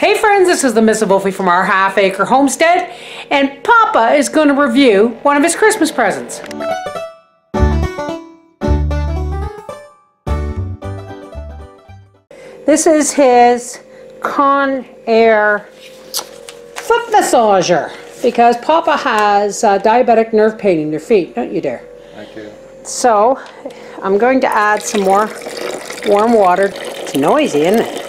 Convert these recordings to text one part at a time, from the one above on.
Hey friends, this is the MrsVolfie from our half-acre homestead, and Papa is going to review one of his Christmas presents. This is his Conair foot massager, because Papa has diabetic nerve pain in your feet, don't you, dear? Thank you. So, I'm going to add some more warm water. It's noisy, isn't it?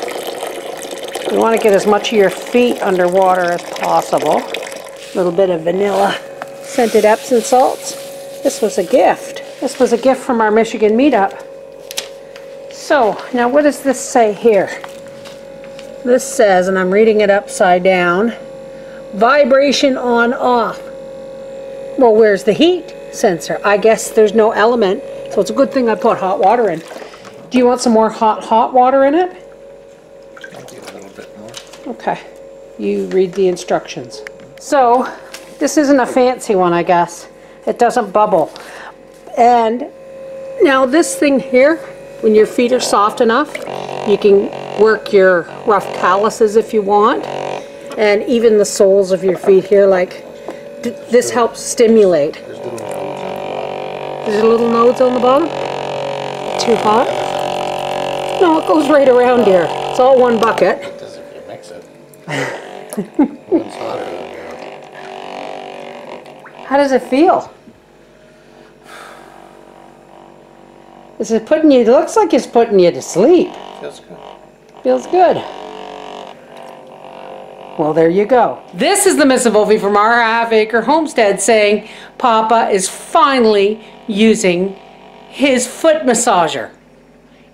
You want to get as much of your feet underwater as possible. A little bit of vanilla scented Epsom salts. This was a gift. This was a gift from our Michigan meetup. So, now what does this say here? This says, and I'm reading it upside down, vibration on off. Well, where's the heat sensor? I guess there's no element, so it's a good thing I put hot water in. Do you want some more hot water in it? Okay, you read the instructions. So, this isn't a fancy one, I guess. It doesn't bubble. And now this thing here, when your feet are soft enough, you can work your rough calluses if you want. And even the soles of your feet here, like, this helps stimulate. There's little nodes on the bottom? Too hot? No, it goes right around here. It's all one bucket. How does it feel? Is it putting you, it looks like it's putting you to sleep. Feels good. Feels good. Well, there you go. This is the MrsVolfie from our half-acre homestead saying Papa is finally using his foot massager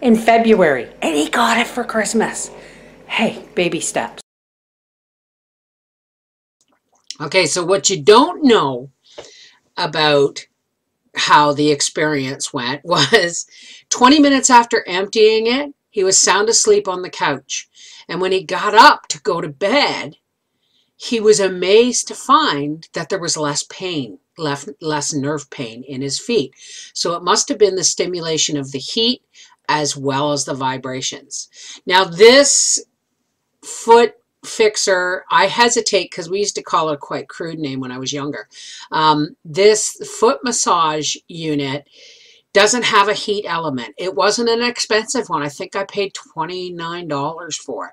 in February. And he got it for Christmas. Hey, baby steps. Okay, so what you don't know about how the experience went was 20 minutes after emptying it, he was sound asleep on the couch. And when he got up to go to bed, he was amazed to find that there was less pain, less nerve pain in his feet. So it must have been the stimulation of the heat as well as the vibrations. Now this foot fixer, I hesitate because we used to call it a quite crude name when I was younger. This foot massage unit doesn't have a heat element. It wasn't an expensive one. I think I paid $29 for it.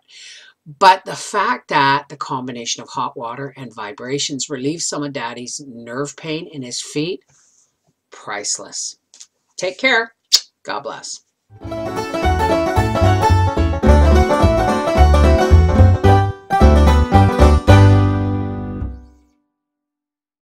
But the fact that the combination of hot water and vibrations relieves some of Daddy's nerve pain in his feet, priceless. Take care. God bless.